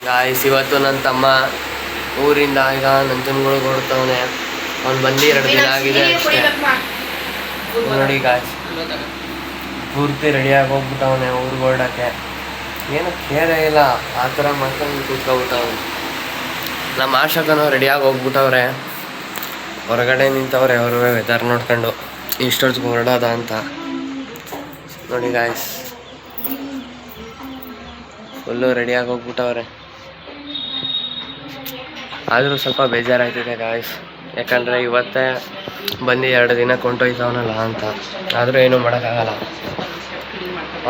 Guys ಇವತ್ತು ನನ್ನ ತಮ್ಮ ಊರಿಂದ ಈಗ ನಂಜನಗೂಡಿಗೆ ಹೊರಡ್ತವನೆ. ಅವ್ನು ಬಂದು 2 ದಿನ ಆಗಿದೆ ಅಷ್ಟೇ. ನೋಡಿ ಗಾಯ್ಸ್ ಪೂರ್ತಿ ರೆಡಿಯಾಗಿ ಹೋಗ್ಬಿಟ್ಟವನೆ ಊರಿಗೆ ಹೊರಡೋಕ್ಕೆ. ಏನು ಕೇರೇ ಇಲ್ಲ, ಆ ಥರ ಮಾಡ್ಕೊಂಡು ಕೂತ್ಕೊಬಿಟ್ಟವನು. ನಮ್ಮ ಆಶಕನೂ ರೆಡಿಯಾಗಿ ಹೋಗ್ಬಿಟ್ಟವ್ರೆ, ಹೊರಗಡೆ ನಿಂತವ್ರೆ ಅವರು ವೆದರ್ ನೋಡ್ಕೊಂಡು ಇಷ್ಟೊತ್ತಿಗೆ ಹೊರಡೋದ ಅಂತ. ನೋಡಿ ಗಾಯ್ಸ್ ಫುಲ್ಲು ರೆಡಿಯಾಗಿ ಹೋಗ್ಬಿಟ್ಟವ್ರೆ. ಆದರೂ ಸ್ವಲ್ಪ ಬೇಜಾರಾಗ್ತಿದೆ ಗಾಯ್ಸ್, ಯಾಕಂದರೆ ಇವತ್ತೇ ಬಂದು 2 ದಿನ ಕೊಂಡೊಯ್ತವನಲ್ಲ ಅಂತ. ಆದರೂ ಏನೂ ಮಾಡೋಕ್ಕಾಗಲ್ಲ.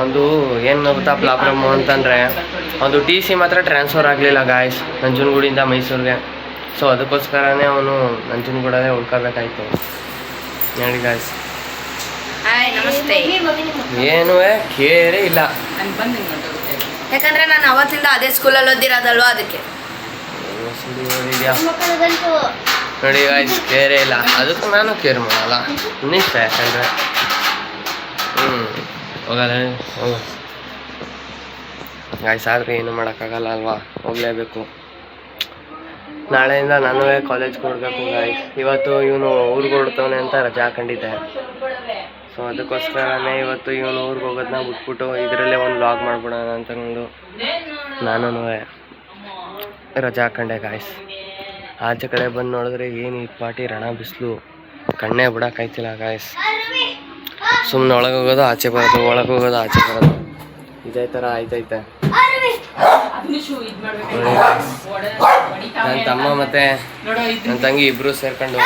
ಒಂದು ಏನು ಗೊತ್ತಾ ಪ್ರಾಬ್ಲಮ್ಮು ಅಂತಂದರೆ, ಒಂದು TC ಮಾತ್ರ ಟ್ರಾನ್ಸ್ಫರ್ ಆಗಲಿಲ್ಲ ಗಾಯ್ಸ್ ನಂಜನಗೂಡಿಂದ ಮೈಸೂರಿಗೆ. ಸೊ ಅದಕ್ಕೋಸ್ಕರನೇ ಅವನು ನಂಜನಗೂಡಲ್ಲೇ ಉಳ್ಕೋಬೇಕಾಯ್ತು. ನೋಡಿ ಗಾಯ್ಸ್ ಏನೂ ಕೇರೇ ಇಲ್ಲ, ಯಾಕಂದರೆ ನಾನು ಅವತ್ತಿಂದ ಅದೇ ಸ್ಕೂಲಲ್ಲಿ ಓದಿರೋದಲ್ವ ಅದಕ್ಕೆ. ನೋಡಿ ಗಾಯ್ಸ್ ಕೇರೇ ಇಲ್ಲ, ಅದಕ್ಕೆ ನಾನು ಕೇರ್ ಮಾಡಲ್ಲ, ನಿಷ್ಟ. ಯಾಕಂದರೆ ಹೋಗಲ್ಲ ಹೋಗು ಗಾಯ್ಸ್, ಆದರೆ ಏನು ಮಾಡೋಕ್ಕಾಗಲ್ಲ ಅಲ್ವಾ, ಹೋಗಲೇಬೇಕು. ನಾಳೆಯಿಂದ ನಾನು ಕಾಲೇಜ್ಗೆ ಕೊಡಬೇಕು ಗಾಯ್ಸ್. ಇವತ್ತು ಇವನು ಊರಿಗೆ ಹೊರಡ್ತವನೆ ಅಂತ ರಜೆ ಹಾಕೊಂಡಿದ್ದೆ. ಸೊ ಅದಕ್ಕೋಸ್ಕರನೇ ಇವತ್ತು ಇವನು ಊರಿಗೆ ಹೋಗೋದನ್ನ ಬಿಟ್ಬಿಟ್ಟು ಇದರಲ್ಲೇ ಒಂದು ವ್ಲಾಗ್ ಮಾಡ್ಬಿಡೋಣ ಅಂತಂದು ನಾನು ರಜೆ ಹಾಕೊಂಡೆ ಗಾಯ್ಸ್. ಆಚೆ ಕಡೆ ಬಂದು ನೋಡಿದ್ರೆ ಏನು ಈ ಪಾಟಿ ರಣ ಬಿಸಿಲು, ಕಣ್ಣೇ ಬಿಡೋಕ್ಕಾಯ್ತಿಲ್ಲ ಗಾಯ್ಸ್. ಸುಮ್ಮನೆ ಒಳಗೆ ಹೋಗೋದು ಆಚೆ ಬರೋದು, ಒಳಗೆ ಹೋಗೋದು ಆಚೆ ಬರೋದು, ಇದೇ ಥರ ಆಯ್ತೈತೆ. ನನ್ನ ತಮ್ಮ ಮತ್ತು ನನ್ನ ತಂಗಿ ಇಬ್ಬರು ಸೇರ್ಕೊಂಡು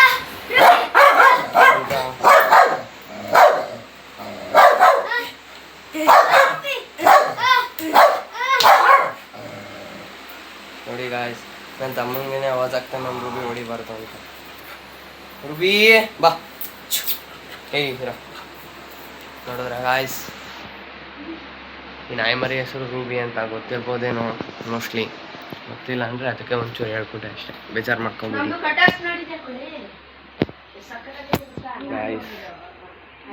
ನೋಡಿ ಗಾಯ್ಸ್, ನನ್ನ ತಮ್ಮಂಗೆ ಆವಾಜ್ ಆಗ್ತಾನೆ ನಮ್ಮ ರೂಬಿ ಹೊಡಿಬಾರ್ದು ಅಂತ. ರೂಬಿ ಬಾ, ಏಯ್ ಇರ. ನೋಡಿದ್ರೆ ಗಾಯ್ಸ್ ಈ ನಾಯಿ ಮರಿ ಹೆಸರು ರೂಬಿ ಅಂತ ಗೊತ್ತಿರ್ಬೋದೇನೋ, ಮೋಸ್ಟ್ಲಿ. ಗೊತ್ತಿಲ್ಲ ಅಂದರೆ ಅದಕ್ಕೆ ಒಂಚೂರು ಹೇಳ್ಕೊಟ್ಟೆ ಅಷ್ಟೇ, ಬೇಜಾರು ಮಾಡ್ಕೊಂಬಿಡಿ ಗಾಯ್ಸ್.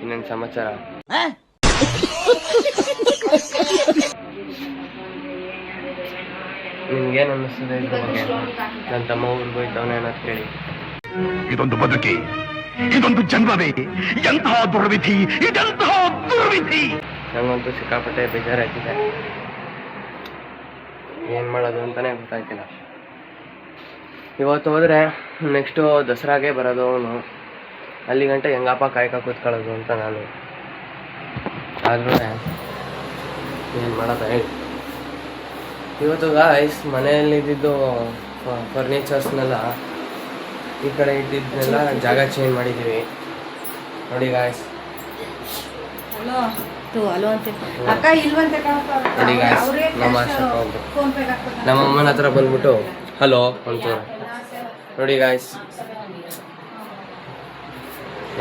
ಇನ್ನೇನು ಸಮಾಚಾರ? ನಿಮ್ಗೇನು ಅನ್ನಿಸ್ತದೆ ಇದ್ರ ಬಗ್ಗೆ? ನನ್ನ ತಮ್ಮ ಊರಿಗೆ ಹೋಯ್ತವನೇ ಅನ್ನೋದು ಕೇಳಿ. ಇದೊಂದು ಬದುಕಿ, ಇದೊಂದು ಜನ್ಮವೇ, ಎಂತಹ ದುರ್ವಿಧಿ, ಇದೆಂತಹ ದುರ್ವಿಧಿ. ನಂಗಂತೂ ಸಿಕ್ಕಾಪಟ್ಟೆ ಬೇಜಾರಾಯ್ತಿದೆ, ಏನು ಮಾಡೋದು ಅಂತಲೇ ಗೊತ್ತಾಯ್ತಿಲ್ಲ. ಇವತ್ತು ಹೋದರೆ ನೆಕ್ಸ್ಟು ದಸರಾಗೆ ಬರೋದು ಅವನು, ಅಲ್ಲಿ ಗಂಟೆ ಹೆಂಗಪ್ಪ ಕಾಯ್ಕ ಕೂತ್ಕೊಳ್ಳೋದು ಅಂತ ನಾನು. ಆದ್ರೂ ಏನು ಮಾಡೋದು ಹೇಳಿ. ಇವತ್ತು ಗಾಯ್ಸ್ ಮನೆಯಲ್ಲಿದ್ದು ಫರ್ನಿಚರ್ಸ್ನೆಲ್ಲ ಈ ಕಡೆ ಇದ್ದಿದ್ದನ್ನೆಲ್ಲ ಜಾಗ ಚೇಂಜ್ ಮಾಡಿದ್ದೀವಿ. ನೋಡಿ ಗಾಯ್ಸ್, ನೋಡಿ ಗಾಯ್ಸ್, ನಮ್ಮ ಆಶಕ ಒಬ್ರು ನಮ್ಮ ಅಮ್ಮನ ಹತ್ರ ಬಂದ್ಬಿಟ್ಟು ಹಲೋ ಅಂತವ್ರೆ. ನೋಡಿ ಗಾಯ್ಸ್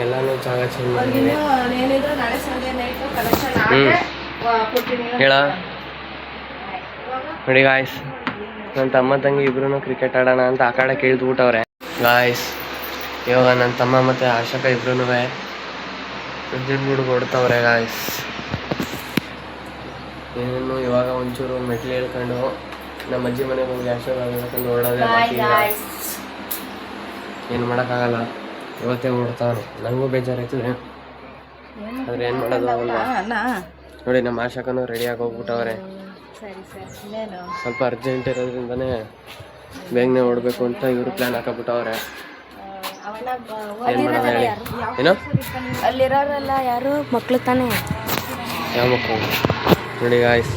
ಎಲ್ಲಾನು ಜಾಗ ಚೇಂಜ್ ಮಾಡಿದ್ದೀವಿ. ಹೇಳ. ನೋಡಿ ಗಾಯ್ಸ್, ನನ್ನ ತಮ್ಮ ತಂಗಿ ಇಬ್ರು ಕ್ರಿಕೆಟ್ ಆಡೋಣ ಅಂತ ಆ ಕಡೆ ಕೇಳ್ದ್ಬಿಟ್ಟವ್ರೆ ಗಾಯ್ಸ್. ಇವಾಗ ನನ್ನ ತಮ್ಮ ಮತ್ತು ಆಶಕ ಇಬ್ರು ನಂಜನಗೂಡಿಗೆ ಹೊಡ್ತವ್ರೆ ಗಾಯ್ಸ್. ಏನೇನು ಇವಾಗ ಒಂಚೂರು ಮೆಟ್ಲು ಹೇಳ್ಕೊಂಡು ನಮ್ಮ ಅಜ್ಜಿ ಮನೆಗೆ ಹೋಗಿ ಆಶೀರ್ವಾದ ಹೇಳ್ಕೊಂಡು ಹೊರಡೋದೇ ಬಾಕಿ. ಏನು ಮಾಡೋಕ್ಕಾಗಲ್ಲ, ಇವತ್ತೇ ಹೊಡ್ತಾವ್ರು. ನನಗೂ ಬೇಜಾರಾಯ್ತದೆ, ಆದರೆ ಏನು ಮಾಡೋದು ಅಲ್ವಾ. ನೋಡಿ ನಮ್ಮ ಆಶಕನೂ ರೆಡಿಯಾಗಿ ಹೋಗ್ಬಿಟ್ಟವ್ರೆ. ಸ್ವಲ್ಪ ಅರ್ಜೆಂಟ್ ಇರೋದ್ರಿಂದನೇ ಬೇಗನೆ ಓಡಬೇಕು ಅಂತ ಇವರು ಪ್ಲ್ಯಾನ್ ಹಾಕಬಿಟ್ಟವ್ರೆ. ಏನು ಮಾಡೋದು ಹೇಳಿ. ಏನು ಅಲ್ಲಿರೋರೆಲ್ಲ ಯಾರು ಮಕ್ಕಳು ತಾನೇ? ಯಾವ ಮಕ್ಕಳು? ನೋಡಿ ಗಾಯ್ಸ್,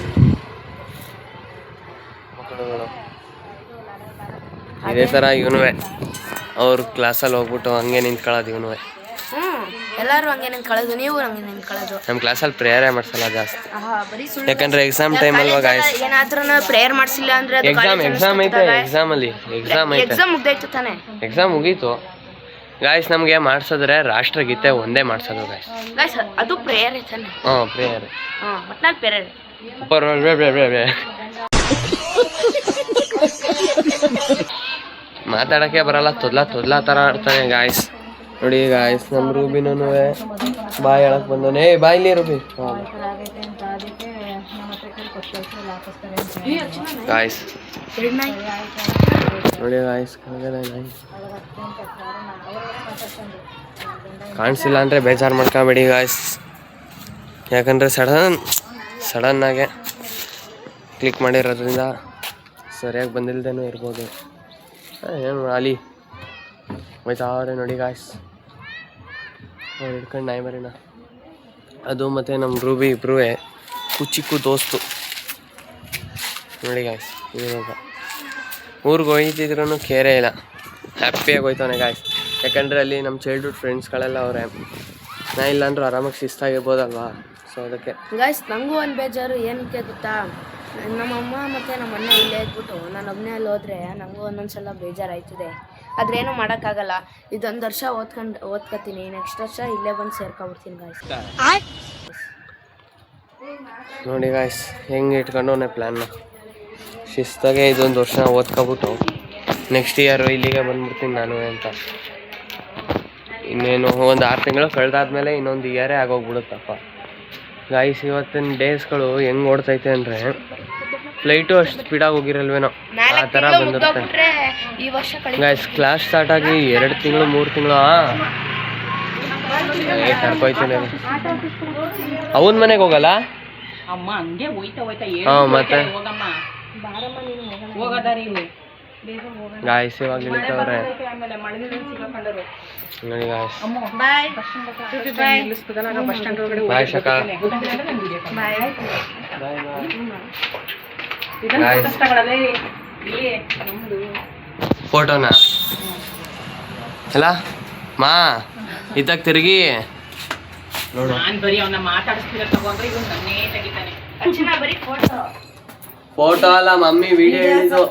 ಮಕ್ಕಳುಗಳು ಇದೇ ಥರ ಇವನುವೆ ಅವ್ರ ಕ್ಲಾಸಲ್ಲಿ ಹೋಗ್ಬಿಟ್ಟು ಹಂಗೆ ನಿಂತ್ಕೊಳ್ಳೋದು ಇವನುವೆ. ಎಲ್ಲರೂ ಹಂಗೆ ನಿಂತ್ಕೊಳ್ಳೋದು, ನೀವು ಹಂಗೆ ನಿಂತ್ಕೊಳ್ಳೋದು. ನಮ್ಮ ಕ್ಲಾಸಲ್ಲಿ ಪ್ರೇಯರೇ ಮಾಡಿಸಲ್ಲ ಜಾಸ್ತಿ, ಯಾಕಂದ್ರೆ ಎಕ್ಸಾಮ್ ಟೈಮ್ ಅಲ್ವಾ ಗಾಯ್ಸ್. ಏನಾದ್ರೂ ಪ್ರೇಯರ್ ಮಾಡಿಸಿಲ್ಲ ಅಂದ್ರೆ ಎಕ್ಸಾಮ್ ಐತೆ, ಎಕ್ಸಾಮ್ ಮುಗ್ದೈತು ತಾನೆ. ಎಕ್ಸಾಮ್ ಮುಗೀತು ಗಾಯ್ಸ್. ನಮಗೆ ಮಾಡಿಸಿದ್ರೆ ರಾಷ್ಟ್ರಗೀತೆ ಒಂದೇ ಮಾಡಿಸೋದು ಗಾಯ್ಸ್. ಅದು ಪ್ರೇಯರ್ ತಾನೆ? ಪ್ರೇಯರ್. ಒಟ್ನಲ್ಲಿ ಪ್ರೇಯರ್. ಮಾತಾಡೋಕ್ಕೆ ಬರಲ್ಲ, ತೊದ್ಲಾ ಥರ ಆಡ್ತಾನೆ ಗಾಯ್ಸ್. ನೋಡಿ ಗಾಯ್ಸ್, ನಮ್ಮ ರೂಬಿನೂ ಬಾಯ್ ಹೇಳಕ್ ಬಂದವನೇ. ಬಾಯ್ಲಿ ರೂಬಿ. ಗಾಯ್ಸ್ ನೋಡಿ ಗಾಯ್ಸ್ ಕಾಣಿಸಿಲ್ಲ ಅಂದರೆ ಬೇಜಾರು ಮಾಡ್ಕೊಬೇಡಿ ಗಾಯ್ಸ್, ಯಾಕಂದರೆ ಸಡನ್ನಾಗೆ ಕ್ಲಿಕ್ ಮಾಡಿರೋದ್ರಿಂದ ಸರಿಯಾಗಿ ಬಂದಿಲ್ದೇನೂ ಇರ್ಬೋದು. ಏನು ಅಲ್ಲಿ ಹೋಯ್ತಾವ್ರೆ ನೋಡಿ ಗಾಯ್ಸ್, ಅವ್ರು ಹಿಡ್ಕೊಂಡು ನಾಯಿ ಮರಿನ. ಅದು ಮತ್ತು ನಮ್ಮ ರೂಬಿ ಇಬ್ಬರೂ ಚಿಕ್ಕು ದೋಸ್ತು ನೋಡಿ ಗಾಯ್ಸ್. ಇವಾಗ ಊರಿಗೆ ಹೋಯ್ತಿದ್ರು ಕೇರೇ ಇಲ್ಲ, ಹ್ಯಾಪಿಯಾಗಿ ಹೋಯ್ತಾನೆ ಗಾಯ್ಸ್. ಯಾಕಂದರೆ ಅಲ್ಲಿ ನಮ್ಮ ಚೈಲ್ಡ್ಹುಡ್ ಫ್ರೆಂಡ್ಸ್ಗಳೆಲ್ಲ ಅವರೇ, ನಾ ಇಲ್ಲಾಂದ್ರೂ ಆರಾಮಾಗಿ ಶಿಸ್ತಾಗಿರ್ಬೋದಲ್ವಾ. ಸೊ ಅದಕ್ಕೆ ಗಾಯ್ಸ್ ನನಗೂ ಒಂದು ಬೇಜಾರು ಏನಕ್ಕೆ ಗೊತ್ತಾ, ನಮ್ಮಮ್ಮ ಮತ್ತು ನಮ್ಮ ಅಣ್ಣ ಇಲ್ಲೇ ಇದ್ಬಿಟ್ಟು ನಾನು ಒಬ್ಬನೇ ಅಲ್ಲಿ ಹೋದರೆ ನನಗೂ ಒಂದೊಂದು ಸಲ ಬೇಜಾರಾಯ್ತದೆ. ಆದರೆ ಏನೂ ಮಾಡೋಕ್ಕಾಗಲ್ಲ. ಇದೊಂದು ವರ್ಷ ಓದ್ಕೊತೀನಿ, ನೆಕ್ಸ್ಟ್ ವರ್ಷ ಇಲ್ಲೇ ಬಂದು ಸೇರ್ಕೊಂಡ್ಬಿಡ್ತೀನಿ ಗಾಯ್ಸ್. ನೋಡಿ ಗಾಯ್ಸ್ ಹೆಂಗೆ ಇಟ್ಕೊಂಡವನೇ ಪ್ಲ್ಯಾನ್ನ. ಶಿಸ್ತಾಗೆ ಇದೊಂದು ವರ್ಷ ಓದ್ಕೊಬಿಟ್ಟು ನೆಕ್ಸ್ಟ್ ಇಯರು ಇಲ್ಲಿಗೆ ಬಂದ್ಬಿಡ್ತೀನಿ ನಾನು ಅಂತ. ಇನ್ನೇನು ಒಂದು 6 ತಿಂಗಳು ಕಳೆದಾದ್ಮೇಲೆ ಇನ್ನೊಂದು ಇಯರೇ ಆಗೋಗ್ಬಿಡುತ್ತಪ್ಪ ಗಾಯ್ಸ್. ಇವತ್ತಿನ ಡೇಸ್ಗಳು ಹೆಂಗೆ ಓಡ್ತೈತೆ ಅಂದರೆ ಫ್ಲೈಟು ಅಷ್ಟು ಸ್ಪೀಡಾಗಿ ಹೋಗಿರಲ್ವೇನೋ ಆ ಥರ ಬಂದಿರುತ್ತೆ ಗಾಯ್ಸ್. ಕ್ಲಾಸ್ ಸ್ಟಾರ್ಟ್ ಆಗಿ 2 ತಿಂಗಳು 3 ತಿಂಗಳು ಕರ್ಕೊಯ್ತೀನಿ. ಅವನ ಮನೆಗೆ ಹೋಗಲ್ಲ ಹಾಂ ಮತ್ತೆ ಗಾಯ್ಸ್ ಇವಾಗ ಇಳಿತವ್ರೆ ನೋಡಿ ಗಾಯ್ಸ್. ಬಾಯ್ ಶಕ ಫೋಟೋನಾ ಅಲ್ಲ ಮಾ ಇದ್ದಾಗ ತಿರುಗಿ ನೋಡು. ಫೋಟೋ ಅಲ್ಲ ಮಮ್ಮಿ ವಿಡಿಯೋ ಹೇಳಿದ್ದು.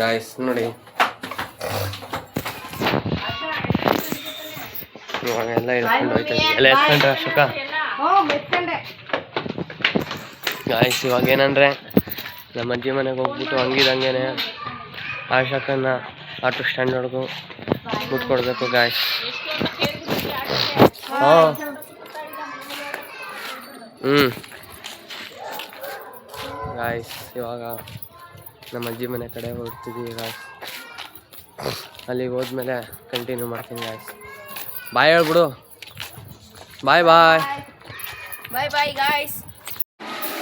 ಗಾಯ್ಸ್ ನೋಡಿ ಇವಾಗ ಎಲ್ಲ ಎಳ್ಕೊಂಡು ಹೋಯ್ತಾ ಎಲ್ಲ ಎತ್ಕೊಂಡ್ರೆ ಅಶೋಕ ಗಾಯ್ಸ್. ಇವಾಗ ಏನಂದರೆ ನಮ್ಮ ಅಜ್ಜಿ ಮನೆಗೆ ಹೋಗ್ಬಿಟ್ಟು ಹಂಗಿದಂಗೆ ಆಶಕನ್ನ ಆಟೋ ಸ್ಟ್ಯಾಂಡ್ವರೆಗೂ ಬಿಟ್ಕೊಡ್ಬೇಕು ಗಾಯ್ಸ್. ಹಾಂ ಗಾಯ್ಸ್ ಇವಾಗ ನಮ್ಮ ಅಜ್ಜಿ ಮನೆ ಕಡೆ ಹೊರಡ್ತಿದ್ದೀವಿ ಗಾಯ್ಸ್. ಅಲ್ಲಿಗೆ ಹೋದ್ಮೇಲೆ ಕಂಟಿನ್ಯೂ ಮಾಡ್ತೀನಿ ಗಾಯ್ಸ್. ಬಾಯ್ ಹೇಳ್ಬಿಡು. ಬಾಯ್ ಬಾಯ್ ಬಾಯ್ ಬಾಯ್ ಗಾಯ್ಸ್.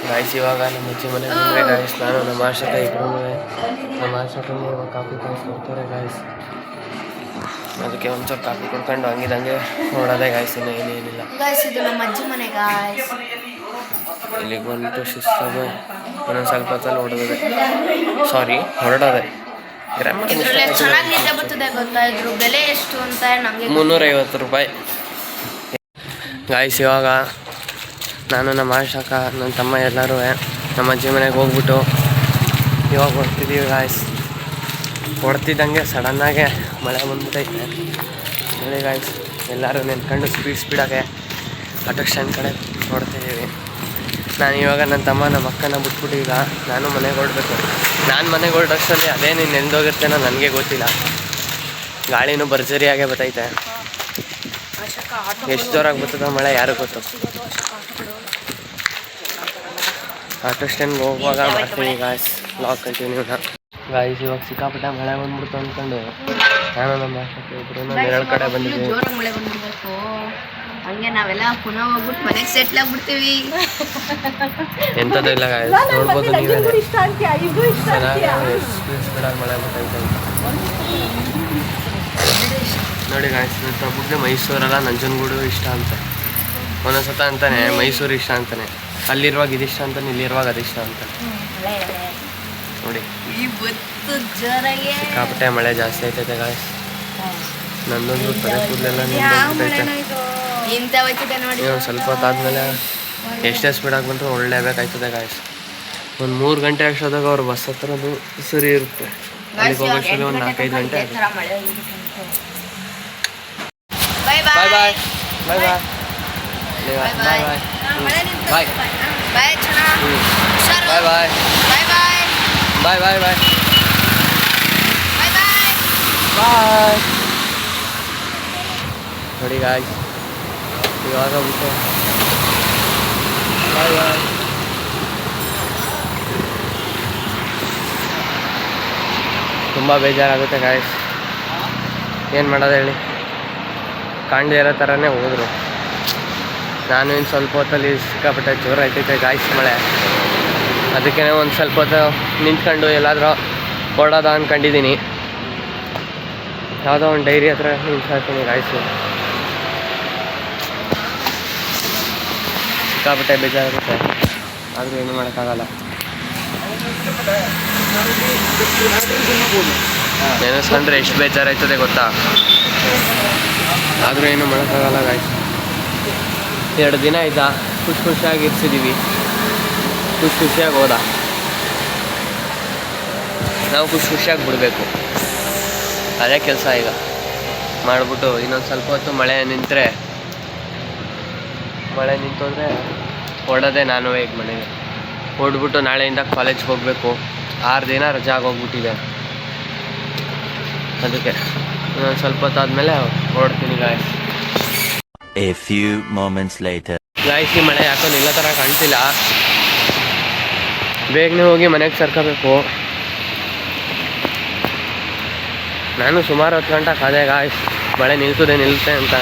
ಗಾಯ್ಸ್ ಇವಾಗ ನಮ್ಮ ಅಜ್ಜಿ ಮನೆ ಬಂದರೆ ಗಾಯ್ಸ್ ನಾನು ನಮ್ಮ ಆಶಕ ಇಬ್ಬರೂ ನಮ್ಮ ಆಶಕನಿಗೆ ಇವಾಗ ಕಾಫಿ ಕೊಡ್ತಾರೆ ಗಾಯ್ಸ್. ಅದಕ್ಕೆ ಒಂಚೂರು ಕಾಫಿ ಕೊಡ್ಕೊಂಡು ಹಂಗಿದಂಗೆ ನೋಡೋದೇ ಗಾಯ್ಸ್, ಇನ್ನೂ ಏನೇನಿಲ್ಲ ಗಾಯ್ಸ್. ಇದು ನಮ್ಮ ಅಜ್ಜಿ ಮನೆ ಗಾಯ್ಸ್. ಇಲ್ಲಿಗೆ ಬಂದ್ಬಿಟ್ಟು ಶಿಸ್ತಾಗಿ ಒಂದೊಂದು ಸ್ವಲ್ಪ ಹೊತ್ತಲ್ಲಿ ಹೊರಡೋದೆ ಚೆನ್ನಾಗಿ ನಿದ್ದೆ ಬರ್ತದೆ ಗೊತ್ತಾ. ಇದ್ರ ಬೆಲೆ ಎಷ್ಟು ಅಂತ ನಮಗೆ 350 ರೂಪಾಯಿ ಗಾಯ್ಸ್. ಇವಾಗ ನಾನು ನಮ್ಮ ಆಶಕ ನನ್ನ ತಮ್ಮ ಎಲ್ಲರೂ ನಮ್ಮ ಅಜ್ಜಿ ಮನೆಗೆ ಹೋಗ್ಬಿಟ್ಟು ಇವಾಗ ಹೊಡ್ತಿದ್ದೀವಿ ಗಾಯ್ಸ್. ಹೊಡ್ತಿದ್ದಂಗೆ ಸಡನ್ನಾಗೆ ಮಳೆ ಬಂದ್ಬಿಟ್ಟೈತೆ ನೋಡಿ ಗಾಯ್ಸ್. ಎಲ್ಲರೂ ನೆನ್ಕೊಂಡು ಸ್ಪೀಡಾಗೆ ಆಟೋ ಸ್ಟ್ಯಾಂಡ್ ಕಡೆ ಹೊಡ್ತಿದ್ದೀವಿ. ನಾನು ಇವಾಗ ನನ್ನ ತಮ್ಮ ನಮ್ಮ ಅಕ್ಕನ ಬಿಟ್ಬಿಟ್ಟು ಈಗ ನಾನು ಮನೆಗೆ ಹೊರಡಬೇಕು. ನಾನು ಮನೆಗೆ ಹೊರಡೋಷ್ಟರಲ್ಲಿ ಅದೇನು ನೆಂದೋಗಿರ್ತೇನೋ ನನಗೆ ಗೊತ್ತಿಲ್ಲ. ಗಾಳಿನೂ ಭರ್ಜರಿಯಾಗೆ ಬರ್ತೈತೆ. ಎಷ್ಟು ಜೋರಾಗಿ ಬರ್ತದೆ ಮಳೆ ಯಾರು ಗೊತ್ತು. ಆಟೋ ಸ್ಟ್ಯಾಂಡ್ಗೆ ಹೋಗುವಾಗ ಮಾಡ್ತೀನಿ ಗಾಯ್ಸ್ ಬ್ಲಾಗ್ ಕಂಟಿನ್ಯೂನ ಗಾಯ್ಸ್. ಇವಾಗ ಸಿಕ್ಕಾಪಟ್ಟೆ ಮಳೆ ಬಂದ್ಬಿಡ್ತು ಅಂದ್ಕೊಂಡು ನಾನು ನಮ್ಮ ಆಶಕ ಇಬ್ಬರು ಎರಡು ಕಡೆ ಬಂದಿದ್ದೀವಿ. ಜೋರಾಗಿ ಮಳೆ ಬಂದ್ಬಿಡ್ಬೇಕು ಹಂಗೆ ನಾವೆಲ್ಲ ಪುನಃ ಹೋಗ್ಬಿಟ್ಟು ಮನೆಗೆ ಸೆಟ್ಲ್ ಆಗ್ಬಿಡ್ತೀವಿ. ಎಂಥದ್ದು ಇಲ್ಲ ಗಾಯ್ಸ್, ನೋಡ್ಬೋದು ನೀವೇ ಚೆನ್ನಾಗಿ ಸ್ಪೀಡಾಗಿ ಮಳೆ ಬರ್ತೈತೆ ನೋಡಿ ಗಾಯ್ಸ್. ನನ್ನ ತಬ್ಬಗೆ ಮೈಸೂರಲ್ಲ ನಂಜನಗೂಡು ಇಷ್ಟ ಅಂತ ಒಂದೊಂದ್ಸತ ಅಂತಾನೆ ಮೈಸೂರು ಇಷ್ಟ ಅಂತಾನೆ. ಅಲ್ಲಿರುವಾಗ ಇದಿಷ್ಟ ಅಂತಾನೆ, ಇಲ್ಲಿರುವಾಗ ಅದಿಷ್ಟ ಅಂತಾನೆ ನೋಡಿ. ಸಿಕ್ಕಾಪಟ್ಟೆ ಮಳೆ ಜಾಸ್ತಿ ಆಯ್ತೈತೆ ಗಾಯ್ಸ್. ನಂದೊಂದು ತಲೆ ಕೂದಲೆಲ್ಲ ಒಂದು ಸ್ವಲ್ಪ ಹೊತ್ತಾದ್ಮೇಲೆ ಎಷ್ಟೇ ಸ್ಪೀಡಾಗಿ ಬಂದರೂ ಒಳ್ಳೇಬೇಕಾಯ್ತದೆ ಗಾಯ್ಸ್. ಒಂದು 3 ಗಂಟೆ ಅಷ್ಟೊತ್ತಾಗ ಅವ್ರು ಬಸ್ ಹತ್ರದು ಸರಿ ಇರುತ್ತೆ. ಅಲ್ಲಿಗೆ ಹೋಗೋಷ್ಟರಲ್ಲಿ ಒಂದು 4-5 ಗಂಟೆ ಆಗುತ್ತೆ. ಬಾಯ್ ಬಾಯ್ ಬಾಯ್ ಬಾಯ್ ಬಾಯ್ ಬಾಯ್ ಬಾಯ್ ಬಾಯ್ ಬಾಯ್ ಬಾಯ್ ಬಾಯ್ ಬಾಯ್ ಬಾಯ್ ಬಾಯ್ ನೋಡಿ ಗಾಯ್ಸ್ ಇವಾಗ ಬಿಟ್ಟು ಬಾಯ್ ಬಾಯ್. ತುಂಬ ಬೇಜಾರಾಗುತ್ತೆ ಗಾಯ್ಸ್, ಏನು ಮಾಡೋದು ಹೇಳಿ. ಕಾಣದೇ ಇರೋ ಥರನೇ ಹೋದರು. ನಾನು ಇನ್ನು ಸ್ವಲ್ಪ ಹೊತ್ತಲ್ಲಿ ಸಿಕ್ಕಾಪಟ್ಟೆ ಜೋರು ಆಯ್ತೈತೆ ಗಾಯ್ಸ್ ಮಳೆ. ಅದಕ್ಕೇ ಒಂದು ಸ್ವಲ್ಪ ಹೊತ್ತು ನಿಂತ್ಕೊಂಡು ಎಲ್ಲಾದರೂ ಓಡೋದ ಅಂದ್ಕೊಂಡಿದ್ದೀನಿ. ಯಾವುದೋ ಒಂದು ಡೈರಿ ಹತ್ರ ನಿಂತ್ಕೊಳ್ತೀನಿ ಗಾಯ್ಸು. ಸಿಕ್ಕಾಪಟ್ಟೆ ಬೇಜಾರಾಗುತ್ತೆ, ಆದರೂ ಏನು ಮಾಡೋಕ್ಕಾಗಲ್ಲ. ನೆನೆಸ್ಕೊಂಡ್ರೆ ಎಷ್ಟು ಬೇಜಾರಾಯ್ತದೆ ಗೊತ್ತಾ, ಆದರೂ ಏನು ಮಾಡೋಕ್ಕಾಗಲ್ಲ ಗಾಯ್ಸ್. 2 ದಿನ ಆಯ್ತಾ ಖುಷಿಯಾಗಿ ಇರ್ಸಿದ್ದೀವಿ, ಖುಷಿಯಾಗಿ ಹೋದ. ನಾವು ಖುಷಿಯಾಗಿ ಬಿಡಬೇಕು, ಅದೇ ಕೆಲಸ ಈಗ ಮಾಡಿಬಿಟ್ಟು ಇನ್ನೊಂದು ಸ್ವಲ್ಪ ಹೊತ್ತು ಮಳೆ ನಿಂತರೆ ಹೊಡೋದೆ. ನಾನು ಈಗ ಮನೆಗೆ ಹೊಡ್ಬಿಟ್ಟು ನಾಳೆಯಿಂದ ಕಾಲೇಜ್ಗೆ ಹೋಗಬೇಕು. 6 ದಿನ ರಜೆ ಆಗೋಗ್ಬಿಟ್ಟಿದೆ. ಅದಕ್ಕೆ ಇನ್ನೊಂದು ಸ್ವಲ್ಪ ಹೊತ್ತಾದ್ಮೇಲೆ ಹೊರಡ್ತೀನಿ guys. A few moments later. Guys, ಈ ಮಳೆ ಯಾಕೋ ನಿಲ್ಲ ಥರ ಕಾಣ್ತಿಲ್ಲ. ಬೇಗನೆ ಹೋಗಿ ಮನೆಗೆ ಸೇರ್ಕೋಬೇಕು. ನಾನು ಸುಮಾರು 10 ಗಂಟೆ ಕಾದೆ ಗಾಯ್ಸ್, ಮಳೆ ನಿಲ್ಲುತ್ತೆ ಅಂತ.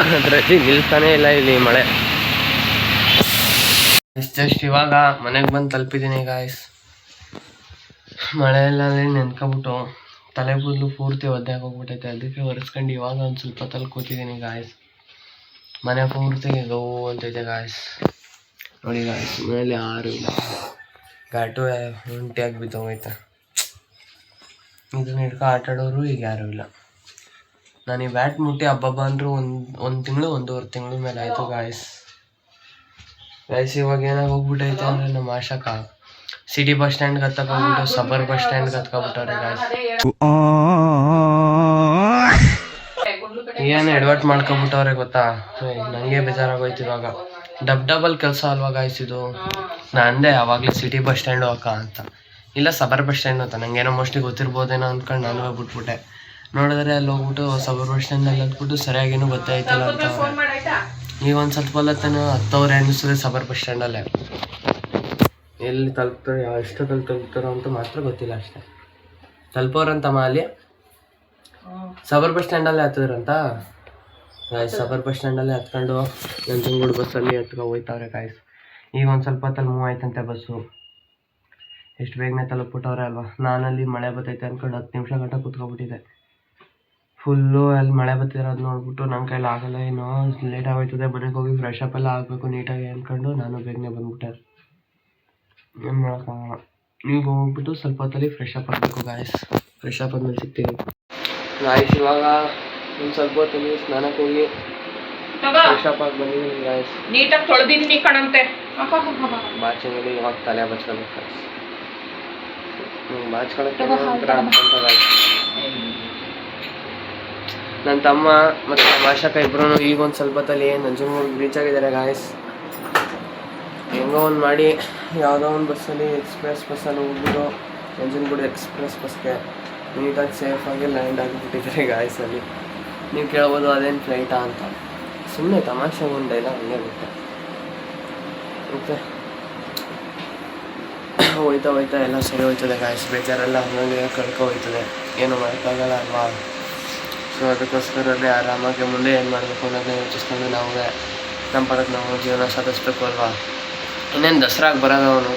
ಅದ್ರಲ್ಲಿ ನಿಲ್ತಾನೇ ಇಲ್ಲ ಇಲ್ಲಿ ಮಳೆ. ಜಸ್ಟ್ ಇವಾಗ ಮನೆಗೆ ಬಂದು ತಲುಪಿದ್ದೀನಿ ಗಾಯ್ಸ್. ಮಳೆಯಲ್ಲಿ ನೆನ್ಕೊಬಿಟ್ಟು ತಲೆ ಕೂದಲು ಪೂರ್ತಿ ಒದ್ದಾಗಿ ಹೋಗ್ಬಿಟ್ಟೈತೆ. ಅದಕ್ಕೆ ಒರೆಸ್ಕೊಂಡು ಇವಾಗ ಒಂದು ಸ್ವಲ್ಪ ತಲೆ ಕೂತಿದ್ದೀನಿ ಗಾಯ್ಸ್. ಮನೆ ಪೂರ್ತಿ ಗೋ ಅಂತೈತೆ ಗಾಯ್ಸ್. ನೋಡಿ ಗಾಯ್ಸ್, ಮನೇಲಿ ಯಾರೂ ಇಲ್ಲ. ಘಾಟು ಒಂಟಿಯಾಗಿ ಬಿದ್ದೋಗೈತೆ. ಇದನ್ನ ಹಿಡ್ಕೊ ಆಟಾಡೋರು ಈಗ ಯಾರೂ ಇಲ್ಲ. ನಾನು ಈ ಬ್ಯಾಟ್ ಮುಟ್ಟಿ ಹಬ್ಬ ಅಂದರೂ ಒಂದು ತಿಂಗಳು 1.5 ತಿಂಗಳ ಮೇಲೆ ಆಯಿತು ಗಾಯ್ಸ್. ಇವಾಗ ಏನಾಗಿ ಹೋಗ್ಬಿಟ್ಟೈತೆ ಅಂದರೆ ನಮ್ಮ ಆಶಕ ಸಿಟಿ ಬಸ್ ಸ್ಟ್ಯಾಂಡ್ಗೆ ಹತ್ತಕೊಂಡ್ಬಿಟ್ಟು ಸಬರ್ ಬಸ್ ಸ್ಟ್ಯಾಂಡ್ಗೆ ಹತ್ಕೊಬಿಟ್ಟವ್ರೆ ಗಾಯ್ಸ್. ಏನು ಎಡವಟ್ ಮಾಡ್ಕೊಬಿಟ್ಟವ್ರೆ ಗೊತ್ತಾ. ನನಗೆ ಬೇಜಾರಾಗೋಯ್ತು ಇವಾಗ. ಡಬಲ್ ಕೆಲಸ ಅಲ್ವಾ ಗಾಯ್ಸ್ ಇದು. ನಂದೇ ಆವಾಗಲೇ ಸಿಟಿ ಬಸ್ ಸ್ಟ್ಯಾಂಡು ಅಕ್ಕ ಅಂತ, ಇಲ್ಲ ಸಬರ್ ಬಸ್ ಸ್ಟ್ಯಾಂಡ್ ಅಂತ. ನನಗೇನೋ ಮೋಸ್ಟ್ಲಿ ಗೊತ್ತಿರ್ಬೋದೇನೋ ಅಂದ್ಕೊಂಡು ನಾನು ಬಿಟ್ಬಿಟ್ಟೆ. ನೋಡಿದ್ರೆ ಅಲ್ಲಿ ಹೋಗ್ಬಿಟ್ಟು ಸಬರ್ ಬಸ್ ಸ್ಟ್ಯಾಂಡಲ್ಲಿ ಹತ್ಬಿಟ್ಟು ಸರಿಯಾಗೇನು ಗೊತ್ತಾಯ್ತಲ್ಲ ಅಂತ. ಈಗ ಒಂದು ಸ್ವಲ್ಪ ಹೊಲತ್ತೇನೋ ಹತ್ತವ್ರೆ ಅನ್ನಿಸ್ತದೆ ಸಬರ್ ಬಸ್ ಸ್ಟ್ಯಾಂಡಲ್ಲೇ. ಎಲ್ಲಿ ತಲುಪ್ತಾರೆ, ಎಷ್ಟೊತ್ತಲ್ಲಿ ತಲುಪ್ತಾರೋ ಅಂತ ಮಾತ್ರ ಗೊತ್ತಿಲ್ಲ ಅಷ್ಟೇ. ತಲುಪೋರಂತಮ್ಮ ಅಲ್ಲಿ ಸಬರ್ ಬಸ್ ಸ್ಟ್ಯಾಂಡಲ್ಲೇ ಹತ್ತಿದ್ರಂತ. ಸಬರ್ ಬಸ್ ಸ್ಟ್ಯಾಂಡಲ್ಲೇ ಹತ್ಕೊಂಡು ನಂಜನಗೂಡು ಬಸ್ಸಲ್ಲಿ ಹೋಯ್ತವ್ರೆ ಗಾಯ್ಸ್. ಈಗ ಒಂದು ಸ್ವಲ್ಪ ಹೊತ್ತಲ್ಲಿ ಮೂವ್ ಆಯ್ತಂತೆ ಬಸ್ಸು. ಎಷ್ಟು ಬೇಗನೆ ತಲುಪ್ಬಿಟ್ಟವ್ರೆ ಅಲ್ವಾ. ನಾನಲ್ಲಿ ಮಳೆ ಬರ್ತೈತೆ ಅಂದ್ಕೊಂಡು 10 ನಿಮಿಷ ಗಂಟ ಕೂತ್ಕೊಬಿಟ್ಟಿದ್ದೆ. ಫುಲ್ಲು ಅಲ್ಲಿ ಮಳೆ ಬರ್ತಿರೋದು ನೋಡ್ಬಿಟ್ಟು ನನ್ನ ಕೈಲಿ ಆಗಲ್ಲ, ಏನೋ ಲೇಟ್ ಆಗೋಯ್ತದೆ, ಮನೆಗೆ ಹೋಗಿ ಫ್ರೆಶ್ ಅಪ್ ಎಲ್ಲ ಆಗಬೇಕು ನೀಟಾಗಿ ಅಂದ್ಕೊಂಡು ನಾನು ಬೇಗನೆ ಬಂದ್ಬಿಟ್ಟೆ. ಏನು ಮಾಡೋಕ್ಕಾಗಲ್ಲ. ಈಗ ಹೋಗ್ಬಿಟ್ಟು ಸ್ವಲ್ಪ ಹೊತ್ತಲ್ಲಿ ಫ್ರೆಶ್ ಅಪ್ ಆಗಬೇಕು ಗಾಯ್ಸ್. ಫ್ರೆಶ್ ಅಪ್ ಆದ್ಮೇಲೆ ಸಿಗ್ತೀನಿ ಗಾಯ್ಸ್. ಇವಾಗ ಒಂದು ಸ್ವಲ್ಪ ಹೊತ್ತಲ್ಲಿ ಸ್ನಾನಕ್ಕೆ ಹೋಗಿ ಫ್ರೆಶ್ ಅಪ್ ಆಗಿ ಬಂದಿದ್ದೀನಿ ಗಾಯ್ಸ್. ನೀಟಾಗಿ ತೊಳೆದಿದ್ದೀನಿ ಕಣಂತೆ. ಬಾಚಿಂಗಲ್ಲಿ ಇವಾಗ ತಲೆ ಬಚ್ಕೊಬೇಕು ಗಾಯ್ಸ್. ಬಾಚ್ಕೊಳಕ್ಕೆ ಅಂತ ಗಾಯ್ಸ್. ನನ್ನ ತಮ್ಮ ಮತ್ತು ನಮ್ಮ ಆಶಕ ಇಬ್ಬರೂ ಈಗ ಒಂದು ಸ್ವಲ್ಪ ಹೊತ್ತಲ್ಲಿ ನಂಜನಗೂಡಿಗೆ ರೀಚ್ ಆಗಿದ್ದಾರೆ ಗಾಯ್ಸ್. ಹೆಂಗೋ ಒಂದು ಮಾಡಿ ಯಾವುದೋ ಒಂದು ಬಸ್ಸಲ್ಲಿ ಎಕ್ಸ್ಪ್ರೆಸ್ ಬಸ್ಸಲ್ಲಿ ಹೋಗ್ಬಿಟ್ಟು ನಂಜನಗೂಡು ಎಕ್ಸ್ಪ್ರೆಸ್ ಬಸ್ಗೆ ನೀಟಾಗಿ ಸೇಫಾಗಿ ಲ್ಯಾಂಡ್ ಆಗಿಬಿಟ್ಟಿದ್ದಾರೆ ಗಾಯ್ಸಲ್ಲಿ. ನೀವು ಕೇಳ್ಬೋದು ಅದೇನು ಫ್ಲೈಟಾ ಅಂತ. ಸುಮ್ಮನೆ ತಮಾಷೆ ಒಂದಿಲ್ಲ, ಹಂಗೆ ಬಿಟ್ಟೆ. ಮತ್ತು ಹೋಯ್ತಾ ಎಲ್ಲ ಸರಿ ಹೋಯ್ತದೆ ಗಾಯ್ಸ್. ಬೇಜಾರೆಲ್ಲ ಹಂಗೆ ಕಳ್ಕೊ ಹೋಯ್ತದೆ, ಏನು ಮಾಡೋಕ್ಕಾಗಲ್ಲ ಅಲ್ವಾ. ಸೊ ಅದಕ್ಕೋಸ್ಕರನೇ ಆರಾಮಾಗಿ ಮುಂದೆ ಏನು ಮಾಡಬೇಕು ಅನ್ನೋದನ್ನ ಯೋಚಿಸ್ಕೊಂಡು ನಾವು ನಮ್ಮ ಪಡಕ್ಕೆ ನಾವು ಜೀವನ ಸಾಧಿಸ್ಬೇಕು ಅಲ್ವಾ. ಇನ್ನೇನು ದಸರಾಗೆ ಬರೋದು ಅವನು,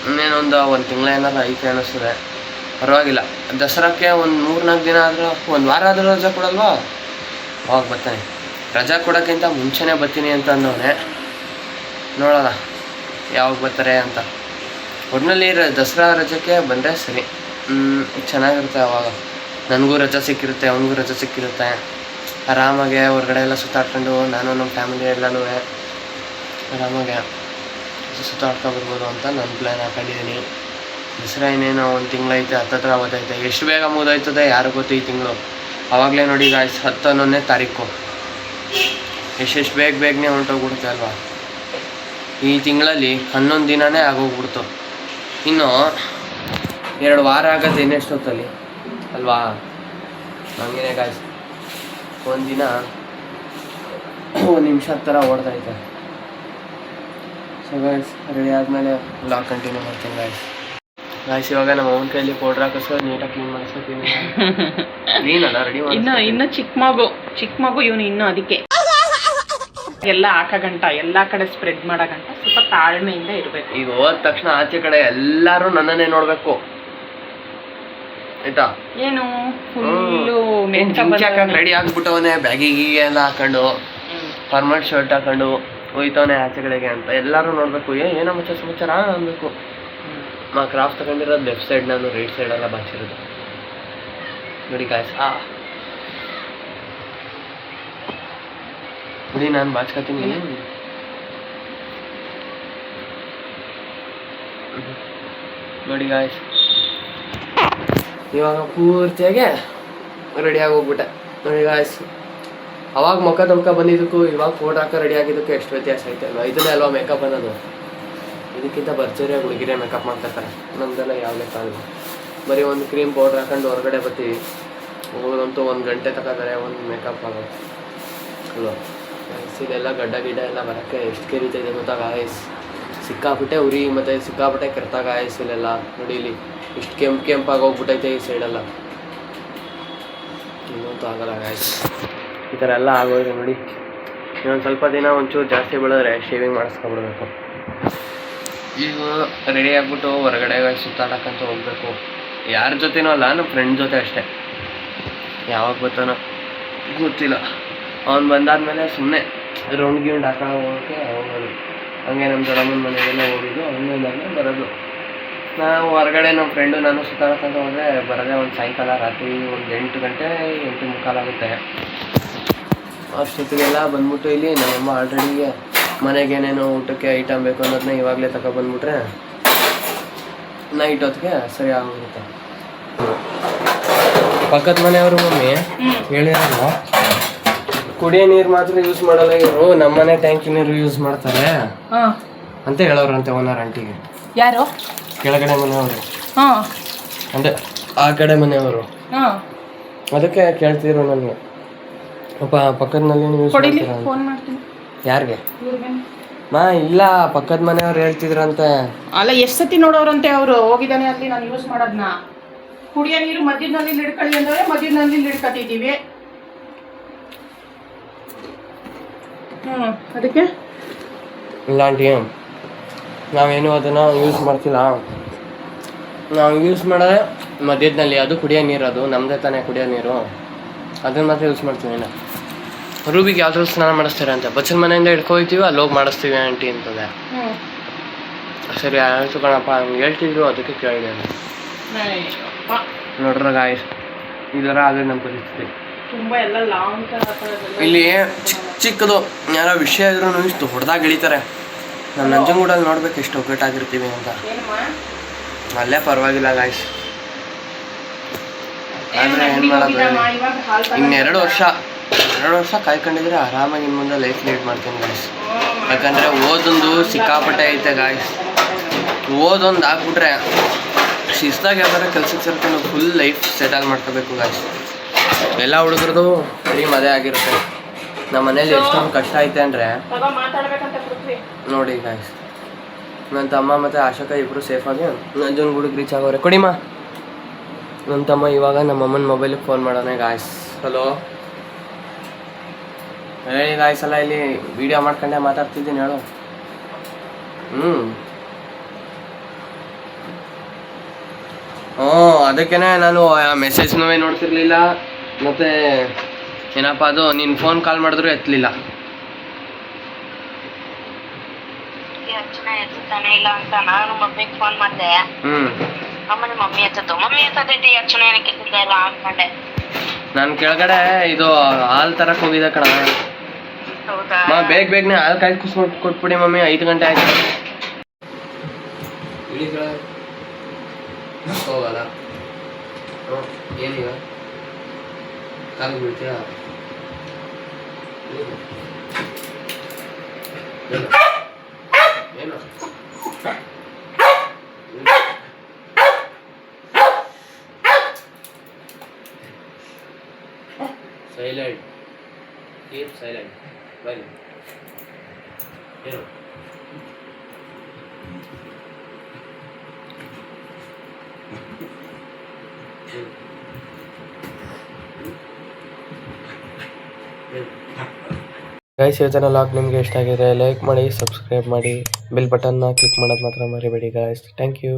ಇನ್ನೇನೊಂದು 1 ತಿಂಗಳ ಏನಾದ್ರು ಐತೆ ಅನ್ನಿಸ್ತದೆ. ಪರವಾಗಿಲ್ಲ, ದಸರಾಕ್ಕೆ ಒಂದು 3-4 ದಿನ ಆದರೂ, 1 ವಾರ ಆದರೂ ರಜೆ ಕೊಡಲ್ವಾ, ಅವಾಗ ಬರ್ತಾನೆ. ರಜಾ ಕೊಡೋಕ್ಕಿಂತ ಮುಂಚೆನೇ ಬರ್ತೀನಿ ಅಂತ ಅಂದವನೇ. ನೋಡೋಣ ಯಾವಾಗ ಬರ್ತಾರೆ ಅಂತ. ಒಟ್ಟಿನಲ್ಲಿ ದಸರಾ ರಜಕ್ಕೆ ಬಂದರೆ ಸರಿ, ಚೆನ್ನಾಗಿರುತ್ತೆ. ಅವಾಗ ನನಗೂ ರಜೆ ಸಿಕ್ಕಿರುತ್ತೆ, ಅವನಿಗೂ ರಜೆ ಸಿಕ್ಕಿರುತ್ತೆ. ಆರಾಮಾಗೆ ಹೊರಗಡೆ ಎಲ್ಲ ಸುತ್ತಾಡ್ಕೊಂಡು ನಾನು ನಮ್ಮ ಫ್ಯಾಮಿಲಿ ಎಲ್ಲನೂ ಆರಾಮಾಗೆ ಸುತ್ತಾಡ್ಕೊಬರ್ಬೋದು ಅಂತ ನಾನು ಪ್ಲ್ಯಾನ್ ಹಾಕೊಂಡಿದ್ದೀನಿ. ದಸರಾ ಇನ್ನೇನೋ 1 ತಿಂಗಳೈತೆ, ಹತ್ತತ್ರ ಓದೈತೆ. ಎಷ್ಟು ಬೇಗ ಮುಗಿದೋಯ್ತದೆ ಯಾರು ಗೊತ್ತು ಈ ತಿಂಗಳು. ಆವಾಗಲೇ ನೋಡಿ ಗಾಯ್ಸ್, 10-11ನೇ ತಾರೀಕು ಎಷ್ಟು ಬೇಗನೆ ಹೊಂಟೋಗ್ಬಿಡುತ್ತೆ ಅಲ್ವಾ. ಈ ತಿಂಗಳಲ್ಲಿ 11 ದಿನವೇ ಆಗೋಗ್ಬಿಡ್ತು. ಇನ್ನು 2 ವಾರ ಆಗೋದು ಇನ್ನೆಷ್ಟೊತ್ತಲ್ಲಿ ಅಲ್ವಾ. ಹಂಗೇನೆ ಗಾಯ್ಸ್, 1 ದಿನ ಒಂದು ನಿಮಿಷದ ಥರ ಓಡ್ತೈತೆ. ಸೊ ಗಾಯ್ಸ್ ರೆಡಿ ಆದಮೇಲೆ ಬ್ಲಾಗ್ ಕಂಟಿನ್ಯೂ ಮಾಡ್ತೀನಿ ಗಾಯ್ಸ್. ಇವಾಗ ನಮ್ಮ ಅವನ ಕೈಯಲ್ಲಿ ಪೌಡ್ರ್ ಹಾಕಿಸ್ಕೊಂಡು ನೀಟಾಗಿ ಕ್ಲೀನ್ ಮಾಡಿಸ್ಕೊತೀನಿ. ನೀನಲ್ಲ ರೆಡಿ ಇನ್ನು ಚಿಕ್ಕ ಮಗು ಇವನು ಇನ್ನು ಅದಕ್ಕೆ ಎಲ್ಲ ಹಾಕಗಂಟ ಎಲ್ಲ ಕಡೆ ಸ್ಪ್ರೆಡ್ ಮಾಡಗಂಟ ಸ್ವಲ್ಪ ತಾಳ್ಮೆಯಿಂದ ಇರಬೇಕು. ಈಗ ಹೋದ ತಕ್ಷಣ ಆಚೆ ಕಡೆ ಎಲ್ಲರೂ ನನ್ನನ್ನೇ ನೋಡ್ಬೇಕು ಆಯ್ತಾ. ಏನು ಫುಲ್ಲು ರೆಡಿ ಆಗ್ಬಿಟ್ಟವನೇ ಬ್ಯಾಗಿಗೆ ಎಲ್ಲ ಹಾಕೊಂಡು ಫಾರ್ಮಲ್ ಶರ್ಟ್ ಹಾಕೊಂಡು ಹೋಯ್ತವನೇ ಆಚೆ ಕಡೆಗೆ ಅಂತ ಎಲ್ಲರೂ ನೋಡ್ಬೇಕು. ಏನೋ ಮುಚ್ಚ ಸಮಾಚಾರ ಅನ್ಬೇಕು. ನಾ ಕ್ರಾಫ್ಟ್ ತಗೊಂಡಿರೋದು ಲೆಫ್ಟ್ ಸೈಡ್, ನಾನು ರೈಟ್ ಸೈಡ್ ಎಲ್ಲ ಬಾಚಿರೋದು ನೋಡಿ ಗಾಯ್ಸ್. ನೋಡಿ ನಾನು ಬಾಚ್ಕೊತೀನಿ ನೋಡಿ ಗಾಯ್ಸ್. ಇವಾಗ ಪೂರ್ತಿಯಾಗೆ ರೆಡಿಯಾಗಿ ಹೋಗ್ಬಿಟ್ಟೆ ನೋಡಿ ಗಾಯ್ಸ್. ಅವಾಗ ಮುಖ ಬಂದಿದ್ದಕ್ಕೂ ಇವಾಗ ಫೋಟೋ ಹಾಕೋ ರೆಡಿ ಆಗಿದ್ದಕ್ಕೂ ಎಷ್ಟು ವ್ಯತ್ಯಾಸ ಐತೆ ಅಲ್ವಾ. ಇದನ್ನೇ ಅಲ್ವಾ ಮೇಕಪ್ ಅನ್ನೋದು. ಇದಕ್ಕಿಂತ ಭರ್ಜರಿಯಾಗಿ ಹುಡುಗಿರೇ ಮೇಕಪ್ ಮಾಡ್ತಾರೆ. ನಮ್ದೆಲ್ಲ ಯಾವುದೇ ಕಾಲ ಬರೀ ಒಂದು ಕ್ರೀಮ್ ಪೌಡ್ರ್ ಹಾಕೊಂಡು ಹೊರಗಡೆ ಬರ್ತೀವಿ. ಹೋಗೋದಂತೂ 1 ಗಂಟೆ ತಗೋತಾರೆ ಒಂದು ಮೇಕಪ್ ಆಗೋದು ಅಲ್ವಾ. ಇದೆಲ್ಲ ಗಡ್ಡ ಎಲ್ಲ ಬರೋಕ್ಕೆ ಎಷ್ಟು ಕೆರಿತೈತೆ ಗೊತ್ತಾ ಗಾಯ್ಸ್. ಸಿಕ್ಕಾಬಿಟ್ಟೆ ಉರಿ ಮತ್ತು ಸಿಕ್ಕಾಬಿಟ್ಟೆ ಕೆರ್ತ ಗಾಯ್ಸ್. ಇಲ್ಲೆಲ್ಲ ನೋಡಿ ಇಲ್ಲಿ ಇಷ್ಟು ಕೆಂಪಾಗಿ ಹೋಗ್ಬಿಟ್ಟೈತೆ ಈ ಸೈಡೆಲ್ಲ. ಇನ್ನೊಂದು ಆಗಲ್ಲ ಗಾಯ್ಸ್. ಈ ಥರ ಎಲ್ಲ ಆಗೋದ್ರೆ ನೋಡಿ. ಇನ್ನೊಂದು ಸ್ವಲ್ಪ ದಿನ ಒಂಚೂರು ಜಾಸ್ತಿ ಬೆಳೆದ್ರೆ ಶೇವಿಂಗ್ ಮಾಡಿಸ್ಕೊಬಿಡ್ಬೇಕು. ಈಗ ರೆಡಿ ಆಗಿಬಿಟ್ಟು ಹೊರಗಡೆ ಸುತ್ತಾಡಕ್ಕಂತ ಹೋಗ್ಬೇಕು. ಯಾರ ಜೊತೆನೂ ಅಲ್ಲ, ನಮ್ಮ ಫ್ರೆಂಡ್ ಜೊತೆ ಅಷ್ಟೇ. ಯಾವಾಗ ಬರ್ತಾನೋ ಗೊತ್ತಿಲ್ಲ. ಅವ್ನು ಬಂದಾದ್ಮೇಲೆ ಸುಮ್ಮನೆ ರೌಂಡ್ ಹಾಕೊಂಡು ಹೋಗೋಕ್ಕೆ ಹೋಗೋದು. ಹಂಗೆ ನಮ್ಮ ದೊಡ್ಡಮ್ಮನ ಮನೆಗೆಲ್ಲ ಹೋಗಿದ್ದು ಹಂಗೆ ಬರೋದು. ನಾವು ಹೊರಗಡೆ ನಮ್ಮ ಫ್ರೆಂಡು ನಾನು ಸುತ್ತಾಡಕ್ಕಂತ ಹೋದರೆ ಬರೋದೇ ಒಂದು ಸಾಯಂಕಾಲ ರಾತ್ರಿ ಒಂದು 8 ಗಂಟೆ 8:45 ಆಗುತ್ತೆ. ಅಷ್ಟೊತ್ತಿಗೆಲ್ಲ ಬಂದ್ಬಿಟ್ಟು ಇಲ್ಲಿ ನಮ್ಮಮ್ಮ ಆಲ್ರೆಡಿ ಮನೆಗೆ ಏನೇನೋ ಊಟಕ್ಕೆ ಐಟಮ್ ಬೇಕು ಅನ್ನೋದನ್ನ ಇವಾಗಲೇ ತಗೊಬಂದ್ಬಿಟ್ರೆ ನೈಟ್ ಹೊತ್ತಿಗೆ ಸರಿ ಆಗೋಗುತ್ತೆ. ಪಕ್ಕದ ಮನೆಯವರು ಮಮ್ಮಿ ಹೇಳಿರೋದು ಕುಡಿಯೋ ನೀರು ಮಾತ್ರ ಯೂಸ್ ಮಾಡಲ್ಲ ಇವರು, ನಮ್ಮನೆ ಟ್ಯಾಂಕಿ ನೀರು ಯೂಸ್ ಮಾಡ್ತಾರೆ ಅಂತ ಹೇಳೋರಂತೆ ಓನರ್ ಆಂಟಿಗೆ. ಯಾರು? ಕೆಳಗಡೆ ಮನೆಯವರು ಅಂದರೆ ಆ ಕಡೆ ಮನೆಯವರು. ಅದಕ್ಕೆ ಕೇಳ್ತಿದ್ರು ನನಗೆ, ಪಕ್ಕದಲ್ಲಿ ಯೂಸ್ ಮಾಡ್ತೀರಾ? ಯಾರಿಗೆ? ಇಲ್ಲ, ಪಕ್ಕದ ಮನೆಯವ್ರು ಹೇಳ್ತಿದ್ರಂತೆ. ಅಲ್ಲ, ಎಷ್ಟು ಸತಿ ನೋಡೋರಂತೆ ಅವರು. ಹೋಗಿದ್ದಾನೆ ಅಲ್ಲಿ ನಾನು ಯೂಸ್ ಮಾಡೋದನ್ನ. ಕುಡಿಯೋ ನೀರು ಮಧ್ಯದಲ್ಲಿ ಹಿಡ್ಕೊಳ್ಳಿ ಅಂದ್ರೆ ಮಧ್ಯದಲ್ಲಿ ಹಿಡ್ಕೊತಿದ್ದೀವಿ. ಅದಕ್ಕೆ ಇಲ್ಲ ಆಂಟಿ, ನಾವೇನು ಅದನ್ನು ಯೂಸ್ ಮಾಡ್ತಿಲ್ಲ. ನಾವು ಯೂಸ್ ಮಾಡೋದೇ ಮಧ್ಯದಲ್ಲಿ. ಅದು ಕುಡಿಯೋ ನೀರು, ಅದು ನಮ್ಮದೇ ತಾನೇ ಕುಡಿಯೋ ನೀರು. ಅದನ್ನು ಮಾತ್ರ ಯೂಸ್ ಮಾಡ್ತೀವಿ. ನಾವು ರೂಬಿಗೆ ಯಾವ್ದಾದ್ರು ಸ್ನಾನ ಮಾಡಿಸ್ತಾರೆ ಅಂತ ಬಚ್ಚನ ಮನೆಯಿಂದ ಹಿಡ್ಕೊಯ್ತೀವಿ, ಅಲ್ಲಿ ಹೋಗಿ ಮಾಡಿಸ್ತೀವಿ ಆಂಟಿ ಅಂತದೆ. ಸರಿ ಆಯಿತು ಕಣಪ್ಪ, ಹಂಗೆ ಹೇಳ್ತಿದ್ರು, ಅದಕ್ಕೆ ಕೇಳಿದೆ. ನೋಡ್ರ ಗಾಯ್ಸ್, ಈ ಥರ ಆಗಿದೆ ನಮ್ಮ ಪರಿಸ್ಥಿತಿ. ಇಲ್ಲಿ ಚಿಕ್ಕದು ಯಾರೋ ವಿಷಯ ಇದ್ರೂ ಇಷ್ಟು ದೊಡ್ಡದಾಗಿ ಇಳಿತಾರೆ. ನಮ್ಮ ನಂಜನಗೂಡಲ್ಲಿ ನೋಡ್ಬೇಕು ಎಷ್ಟು ಒಗ್ಗಟ್ಟಾಗಿರ್ತೀವಿ ಅಂತ. ಅಲ್ಲೇ ಪರವಾಗಿಲ್ಲ ಗಾಯ್ಸ್. ಆದರೆ ಏನು ಮಾಡೋದು, ಇನ್ನೆರಡು ವರ್ಷ ಕಾಯ್ಕೊಂಡಿದ್ರೆ ಆರಾಮಾಗಿ ಇನ್ನು ಮುಂದೆ ಲೈಫ್ ಲೀಡ್ ಮಾಡ್ತೀನಿ ಗಾಯ್ಸ್. ಯಾಕಂದರೆ ಓದೊಂದು ಸಿಕ್ಕಾಪಟ್ಟೆ ಐತೆ ಗಾಯ್ಸ್. ಓದೊಂದು ಹಾಕ್ಬಿಟ್ರೆ ಶಿಸ್ತಾಗಿ ಯಾವ್ದಾರ ಕೆಲ್ಸಕ್ಕೆ ಸೇರ್ಕೊಂಡು ಫುಲ್ ಲೈಫ್ ಸೆಟಲ್ ಮಾಡ್ಕೋಬೇಕು ಗಾಯ್ಸ್. ಎಲ್ಲ ಹುಡುಗರದು ಡ್ರೀಮ್ ಅದೇ ಆಗಿರುತ್ತೆ. ನಮ್ಮ ಮನೇಲಿ ಎಷ್ಟೊಂದು ಕಷ್ಟ ಐತೆ ಅಂದರೆ ನೋಡಿ ಗಾಯ್ಸ್. ನನ್ನ ತಮ್ಮ ಮತ್ತು ಆಶಕ ಇಬ್ಬರು ಸೇಫಾಗಿ ನಂಜನಗೂಡಿಗೆ ರೀಚ್ ಆಗೋರೆ. ಕೊಡಿಮ್ಮ. ನನ್ನ ತಮ್ಮ ಇವಾಗ ನಮ್ಮ ಅಮ್ಮನ ಮೊಬೈಲಿಗೆ ಫೋನ್ ಮಾಡೋಣ ಗಾಯ್ಸ್. ಹಲೋ ಹೇಳಿ ಗಾಯ್ಸ್. ಎಲ್ಲ ಇಲ್ಲಿ ವಿಡಿಯೋ ಮಾಡ್ಕೊಂಡೆ ಮಾತಾಡ್ತಿದ್ದೀನಿ, ಹೇಳು. ಅದಕ್ಕೇ ನಾನು ಮೆಸೇಜ್ನೂ ನೋಡ್ತಿರ್ಲಿಲ್ಲ, ಮತ್ತು ಏನಪ್ಪ ಅದು ನೀನು ಫೋನ್ ಕಾಲ್ ಮಾಡಿದ್ರು ಎತ್ತಲಿಲ್ಲ. ಇಲ್ಲ ಅಂತ ನಾನು ಮಮ್ಮಿಗೆ ಫೋನ್ ಮಾಡಿದೆ. ಆಮೇಲೆ ಮಮ್ಮಿ ಎತ್ತೈತಿ ಅರ್ಚನೆ ಏನಕ್ಕೆ ಇಲ್ಲ ಅನ್ಕೊಂಡೆ. ನಾನು ಕೆಳಗಡೆ ಇದು ಹಾಲು ತರಕ್ಕೆ ಹೋಗಿದ್ದೆ ಕಣ. ಬೇಗನೆ ಹಾಲು ಕಾಯಿ ಕುಸ್ಕೊಂಡು ಕೊಟ್ಬಿಡಿ ಮಮ್ಮಿ, 5 ಗಂಟೆ ಆಯ್ತು. ಹೋಗಲ್ಲ ಏನೀಗ ಕಾಲು ಬಿಡ್ತೀರಾ? ಏನು ಸೈಲೆಂಟ್, ಕೀಪ್ ಸೈಲೆಂಟ್. ಬನ್ನಿ ಏನು ಗೈಸ್ ಇವತ್ತಿನ ಲಾಗ್ ನಿಮಗೆ ಇಷ್ಟ ಆಗಿದೆ ಲೈಕ್ ಮಾಡಿ ಸಬ್ಸ್ಕ್ರೈಬ್ ಮಾಡಿ ಬೆಲ್ ಬಟನ್ನ ಕ್ಲಿಕ್ ಮಾಡೋದು ಮಾತ್ರ ಮರಿಬೇಡಿ ಗೈಸ್ ಥ್ಯಾಂಕ್ ಯು